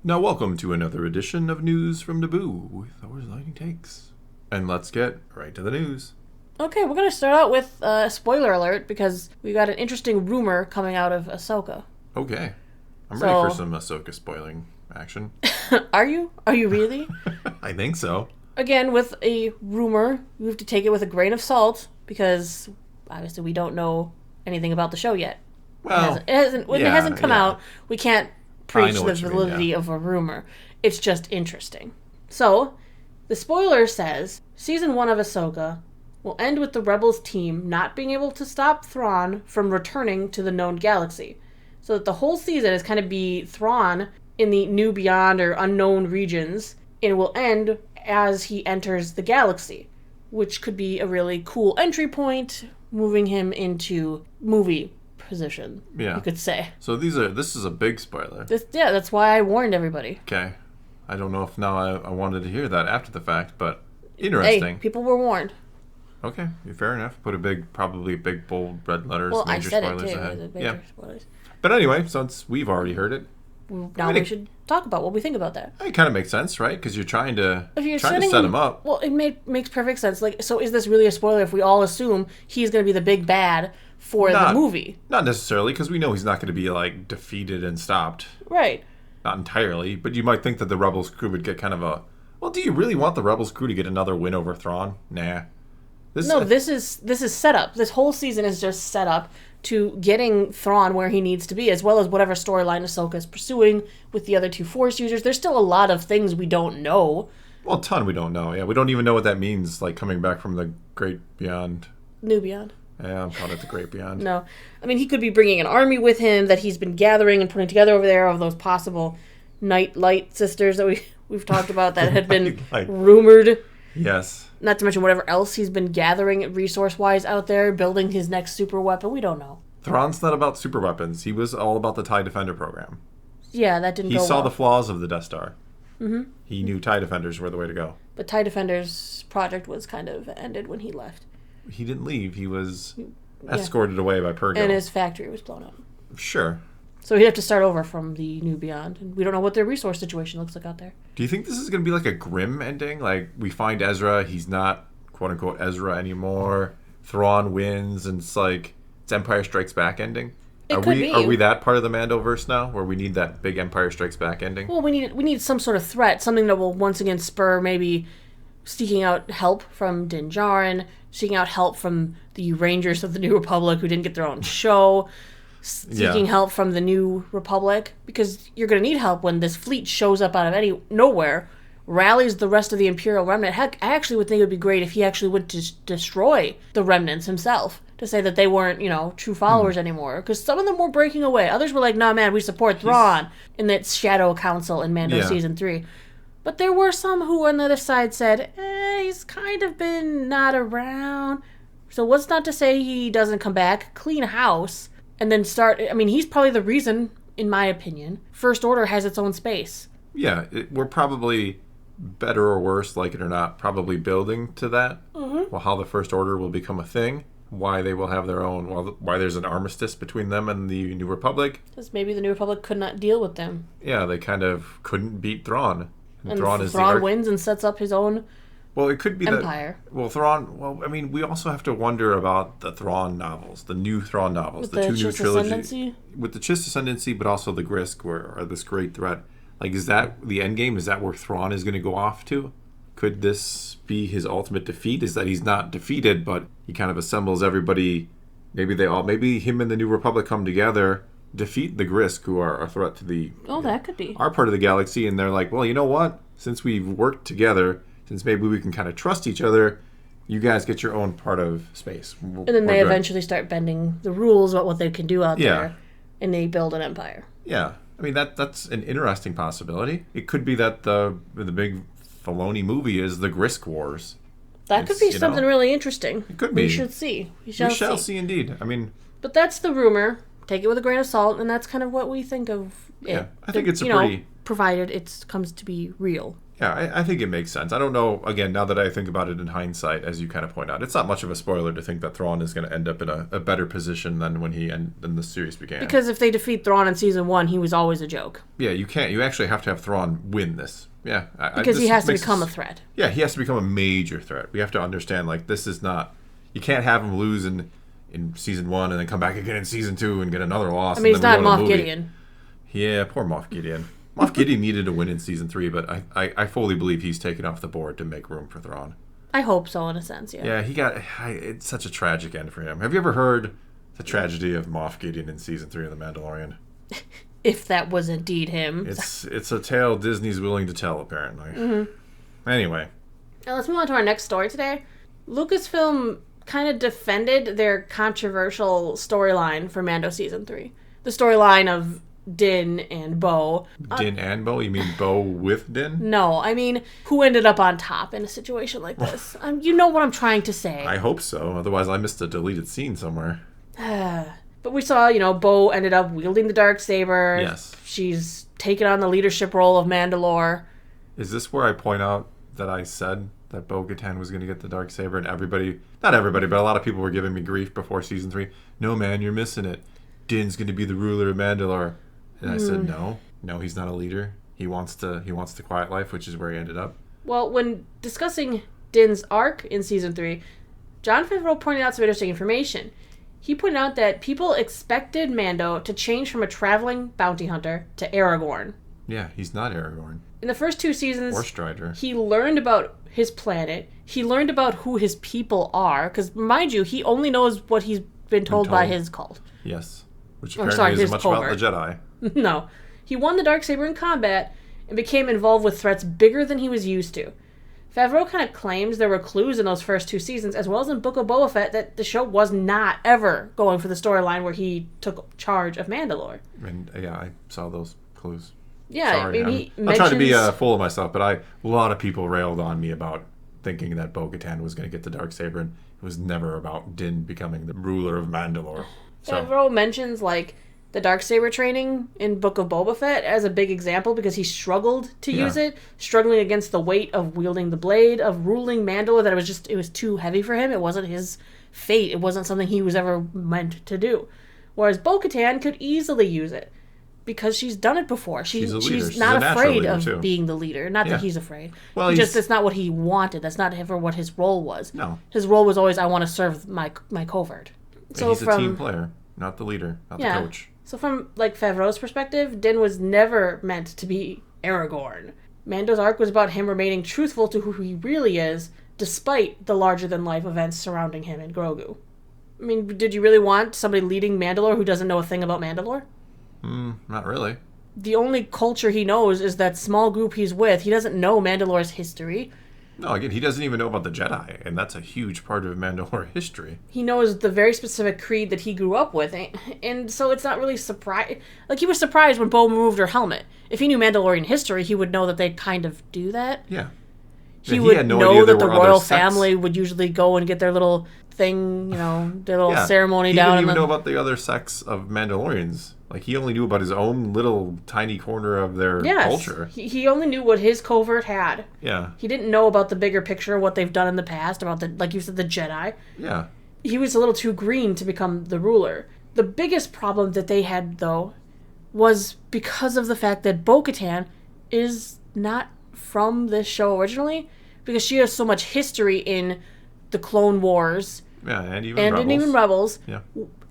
Now welcome to another edition of News from Naboo with our lightning takes. And let's get right to the news. Okay, we're going to start out with a spoiler alert because we got an interesting rumor coming out of Ahsoka. Okay. I'm ready for some Ahsoka spoiling action. Are you? Are you really? I think so. Again, with a rumor, you have to take it with a grain of salt because obviously we don't know anything about the show yet. Well, it hasn't come out, we can't preach the validity mean, of a rumor. It's just interesting. So, the spoiler says, Season 1 of Ahsoka will end with the Rebels team not being able to stop Thrawn from returning to the known galaxy. So that the whole season is kind of be Thrawn in the new beyond or unknown regions, and it will end as he enters the galaxy, which could be a really cool entry point, moving him into movie position, you could say. So this is a big spoiler. That's why I warned everybody. Okay. I don't know if now I wanted to hear that after the fact, but interesting. Hey, people were warned. Okay, fair enough. Put probably big bold red letters, well, major I said spoilers it too, ahead. Major spoilers. But anyway, since we've already heard it, now we should talk about what we think about that. It kind of makes sense, right? Because you're trying to set him up. Well, it makes perfect sense. Like, so is this really a spoiler if we all assume he's going to be the big bad for the movie? Not necessarily, because we know he's not going to be like defeated and stopped. Right. Not entirely, but you might think that the Rebels crew would get kind of a. Well, do you really want the Rebels crew to get another win over Thrawn? Nah. This is set up. This whole season is just set up to getting Thrawn where he needs to be, as well as whatever storyline Ahsoka is pursuing with the other two Force users. There's still a lot of things we don't know. Well, a ton we don't know. Yeah, we don't even know what that means, like coming back from the Great Beyond. New Beyond. Yeah, I'm calling it the Great Beyond. No. I mean, he could be bringing an army with him that he's been gathering and putting together over there of those possible Night Light sisters that we've talked about that had been rumored. Yes. Not to mention whatever else he's been gathering resource-wise out there, building his next super weapon. We don't know. Thrawn's not about super weapons. He was all about the TIE Defender program. Yeah, that didn't go well. He saw the flaws of the Death Star. Mm-hmm. He knew TIE Defenders were the way to go. But TIE Defenders project was kind of ended when he left. He didn't leave. He was escorted away by Purgo. And his factory was blown up. Sure. So he'd have to start over from the New Beyond. And we don't know what their resource situation looks like out there. Do you think this is going to be like a grim ending? Like, we find Ezra, he's not, quote-unquote, Ezra anymore. Thrawn wins, and it's like, it's Empire Strikes Back ending? Are we that part of the Mandoverse now, where we need that big Empire Strikes Back ending? Well, we need some sort of threat, something that will once again spur maybe seeking out help from Din Djarin, seeking out help from the Rangers of the New Republic who didn't get their own show, seeking help from the New Republic, because you're going to need help when this fleet shows up out of nowhere, rallies the rest of the Imperial Remnant. Heck, I actually would think it would be great if he actually went to destroy the remnants himself, to say that they weren't, true followers anymore. Because some of them were breaking away. Others were like, nah, man, we support Thrawn in that Shadow Council in Mando Season 3. But there were some who on the other side said, he's kind of been not around. So what's not to say he doesn't come back, clean house, and then start... I mean, he's probably the reason, in my opinion, First Order has its own space. Yeah, we're probably, better or worse, like it or not, probably building to that. Mm-hmm. Well, how the First Order will become a thing. Why they will have their own... why there's an armistice between them and the New Republic. Because maybe the New Republic could not deal with them. Yeah, they kind of couldn't beat Thrawn. And Thrawn wins and sets up his own it could be empire. Thrawn... Well, I mean, we also have to wonder about the Thrawn novels, the new Thrawn novels, the two new trilogies. With the Chiss Ascendancy, but also the Grisk, are this great threat. Like, is that the end game? Is that where Thrawn is going to go off to? Could this be his ultimate defeat? Is that he's not defeated, but he kind of assembles everybody. Maybe him and the New Republic come together, defeat the Grisk, who are a threat to the... Oh, that could be. Our part of the galaxy, and they're like, well, you know what? Since we've worked together, since maybe we can kind of trust each other, you guys get your own part of space. And then they eventually start bending the rules about what they can do out there, and they build an empire. Yeah. I mean, that's an interesting possibility. It could be that the big Filoni movie is the Grisk Wars. That could be something really interesting. It could be. We should see. We shall see indeed. I mean... But that's the rumor. Take it with a grain of salt, and that's kind of what we think of it. Yeah, I think it's a pretty... provided it comes to be real. Yeah, I think it makes sense. I don't know, again, now that I think about it in hindsight, as you kind of point out, it's not much of a spoiler to think that Thrawn is going to end up in a better position than when than the series began. Because if they defeat Thrawn in season 1, he was always a joke. Yeah, you can't. You actually have to have Thrawn win this. Yeah. Because he has to become a threat. Yeah, he has to become a major threat. We have to understand, this is not... You can't have him lose in season 1 and then come back again in season 2 and get another loss. I mean, he's not Moff Gideon. Yeah, poor Moff Gideon. Moff Gideon needed a win in season 3, but I fully believe he's taken off the board to make room for Thrawn. I hope so, in a sense, yeah. Yeah, it's such a tragic end for him. Have you ever heard the tragedy of Moff Gideon in season 3 of The Mandalorian? If that was indeed him. It's a tale Disney's willing to tell, apparently. Mm-hmm. Anyway. Now let's move on to our next story today. Lucasfilm kind of defended their controversial storyline for Mando season 3. The storyline of Din and Bo. Din and Bo? You mean Bo with Din? No, I mean, who ended up on top in a situation like this? You know what I'm trying to say. I hope so. Otherwise, I missed a deleted scene somewhere. But we saw, Bo ended up wielding the darksaber. Yes. She's taken on the leadership role of Mandalore. Is this where I point out that I said that bo-katan was going to get the darksaber and everybody, not everybody, but a lot of people were giving me grief before season 3. No, man, you're missing it. Din's going to be the ruler of Mandalore. And I said, no, he's not a leader. He wants the quiet life, which is where he ended up. Well, when discussing Din's arc in season 3, Jon Favreau pointed out some interesting information. He pointed out that people expected Mando to change from a traveling bounty hunter to Aragorn. Yeah, he's not Aragorn. In the first 2 seasons, or Strider. He learned about his planet. He learned about who his people are. Because, mind you, he only knows what he's been told by his cult. Yes. Which apparently isn't much covert. About the Jedi. No. He won the darksaber in combat and became involved with threats bigger than he was used to. Favreau kind of claims there were clues in those first 2 seasons, as well as in Book of Boba Fett, that the show was not ever going for the storyline where he took charge of Mandalore. And yeah, I saw those clues. Yeah, sorry, I mean, I'm not trying to be full of myself, but a lot of people railed on me about thinking that Bo-Katan was going to get the darksaber, and it was never about Din becoming the ruler of Mandalore. Favreau mentions, the darksaber training in Book of Boba Fett as a big example because he struggled to use it, struggling against the weight of wielding the blade, of ruling Mandalore, that it was too heavy for him. It wasn't his fate. It wasn't something he was ever meant to do. Whereas Bo-Katan could easily use it because she's done it before. She's not afraid of being the leader. Not that he's afraid. Well, that's not what he wanted. That's not ever what his role was. No. His role was always, I want to serve my covert. So he's a team player, not the leader, not the coach. So from, Favreau's perspective, Din was never meant to be Aragorn. Mando's arc was about him remaining truthful to who he really is, despite the larger-than-life events surrounding him and Grogu. I mean, did you really want somebody leading Mandalore who doesn't know a thing about Mandalore? Not really. The only culture he knows is that small group he's with. He doesn't know Mandalore's history. No, again, he doesn't even know about the Jedi, and that's a huge part of Mandalore history. He knows the very specific creed that he grew up with, and so it's not really surprised. He was surprised when Bo moved her helmet. If he knew Mandalorian history, he would know that they'd kind of do that. Yeah. He would know that the royal family would usually go and get their little thing, their little ceremony down. He didn't even know about the other sects of Mandalorians. He only knew about his own little tiny corner of their culture. He only knew what his covert had. Yeah. He didn't know about the bigger picture, what they've done in the past, about like you said, the Jedi. Yeah. He was a little too green to become the ruler. The biggest problem that they had, though, was because of the fact that Bo-Katan is not from this show originally, because she has so much history in the Clone Wars. Yeah, and even Rebels. Yeah.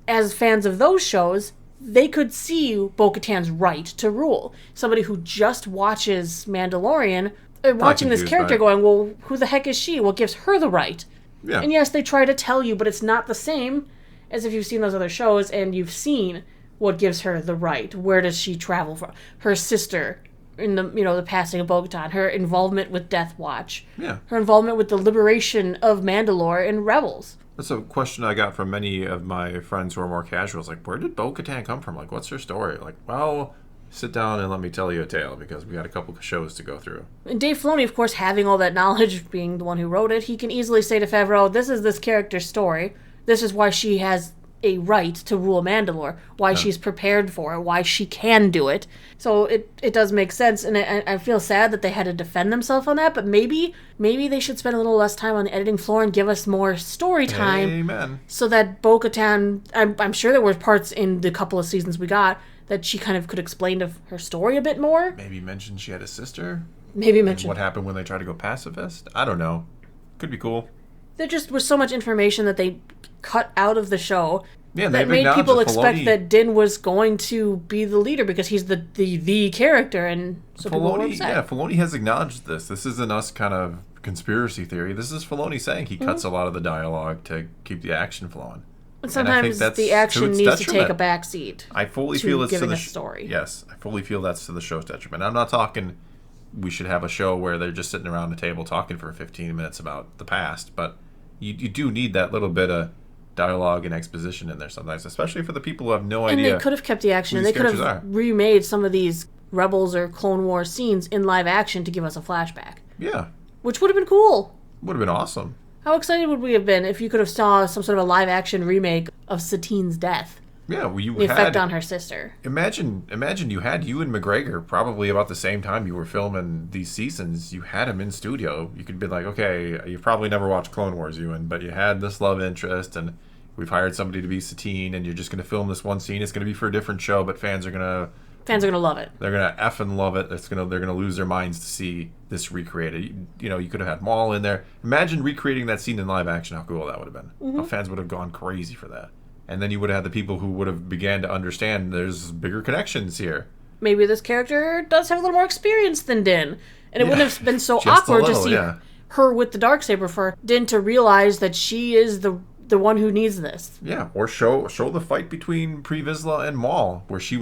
As fans of those shows, they could see Bo-Katan's right to rule. Somebody who just watches Mandalorian, watching this character going, well, who the heck is she? What gives her the right? Yeah. And yes, they try to tell you, but it's not the same as if you've seen those other shows and you've seen what gives her the right. Where does she travel from? Her sister in the passing of Bo-Katan, her involvement with Death Watch, her involvement with the liberation of Mandalore in Rebels. That's a question I got from many of my friends who are more casual. It's where did Bo-Katan come from? What's her story? Well, sit down and let me tell you a tale, because we got a couple of shows to go through. And Dave Filoni, of course, having all that knowledge, being the one who wrote it, he can easily say to Favreau, this is this character's story. This is why she has a right to rule Mandalore, why she's prepared for it, why she can do it. So it does make sense, and I feel sad that they had to defend themselves on that, but maybe they should spend a little less time on the editing floor and give us more story time. Amen. So that Bo-Katan, I'm sure there were parts in the couple of seasons we got that she kind of could explain her story a bit more. Maybe mention she had a sister. Maybe mention what happened when they tried to go pacifist. I don't know. Could be cool. There just was so much information that they cut out of the show that made people people expect that Din was going to be the leader because he's the character, and so people were upset. Yeah, Filoni has acknowledged this. This isn't us kind of conspiracy theory. This is Filoni saying he cuts a lot of the dialogue to keep the action flowing. And sometimes the action needs to take a backseat. I fully feel it's to the story. Yes, I fully feel that's to the show's detriment. I'm not talking we should have a show where they're just sitting around the table talking for 15 minutes about the past, but you do need that little bit of dialogue and exposition in there sometimes, especially for the people who have no idea. And they could have kept the action, and they could have remade some of these Rebels or Clone Wars scenes in live action to give us a flashback. Yeah. Which would have been cool. Would have been awesome. How excited would we have been if you could have saw some sort of a live action remake of Satine's death? Yeah, well, the effect on her sister. Imagine you had Ewan McGregor probably about the same time you were filming these seasons. You had him in studio. You could be like, okay, you've probably never watched Clone Wars, Ewan, but you had this love interest, and we've hired somebody to be Satine, and you're just going to film this one scene. It's going to be for a different show, but fans are going to love it. They're going to effing love it. They're going to lose their minds to see this recreated. You could have had Maul in there. Imagine recreating that scene in live action. How cool that would have been. Mm-hmm. How fans would have gone crazy for that. And then you would have had the people who would have began to understand there's bigger connections here. Maybe this character does have a little more experience than Din. And it wouldn't have been so awkward to see her with the Darksaber for Din to realize that she is the one who needs this. Yeah, or show the fight between Pre Vizsla and Maul, where she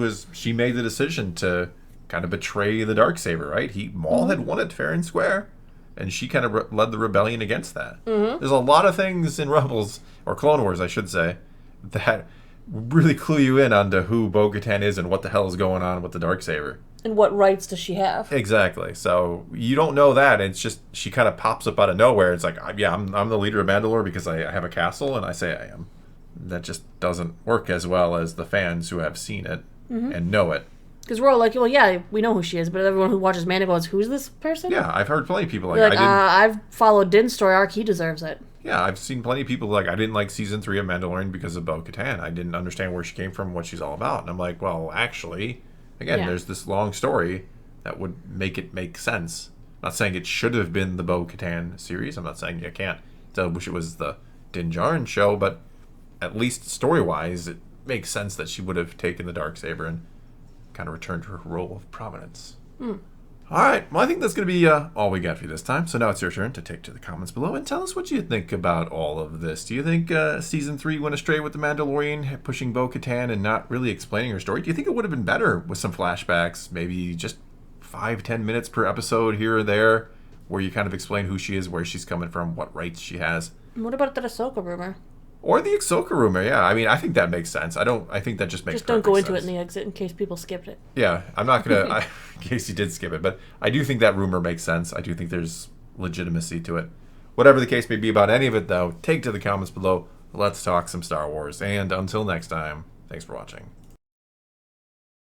made the decision to kind of betray the Darksaber, right? Maul had won it fair and square, and she kind of led the rebellion against that. Mm-hmm. There's a lot of things in Rebels, or Clone Wars, I should say, that really clue you in onto who Bo-Katan is and what the hell is going on with the Darksaber. And what rights does she have? Exactly. So you don't know that. It's just she kind of pops up out of nowhere. It's like, yeah, I'm the leader of Mandalore because I have a castle and I say I am. That just doesn't work as well as the fans who have seen it and know it. Because we're all like, well, yeah, we know who she is, but everyone who watches Mando goes, who's this person? Yeah, I've heard plenty of people I've followed Din's story arc. He deserves it. Yeah, I've seen plenty of people like, I didn't like season 3 of Mandalorian because of Bo-Katan. I didn't understand where she came from, what she's all about. And I'm like, well, actually, again, there's this long story that would make it make sense. I'm not saying it should have been the Bo-Katan series. I'm not saying you can't. I wish it was the Din Djarin show, but at least story-wise, it makes sense that she would have taken the Darksaber and kind of returned to her role of prominence. All right, well, I think that's going to be all we got for you this time. So now it's your turn to take to the comments below and tell us what you think about all of this. Do you think Season 3 went astray with The Mandalorian, pushing Bo-Katan and not really explaining her story? Do you think it would have been better with some flashbacks, maybe just 5-10 minutes per episode here or there, where you kind of explain who she is, where she's coming from, what rights she has? What about that Ahsoka rumor? Or the Ahsoka rumor, yeah. I mean, I think that makes sense. I think that just makes sense. Just don't go into it in the exit in case people skipped it. Yeah, I'm not going to, in case you did skip it. But I do think that rumor makes sense. I do think there's legitimacy to it. Whatever the case may be about any of it, though, take to the comments below. Let's talk some Star Wars. And until next time, thanks for watching.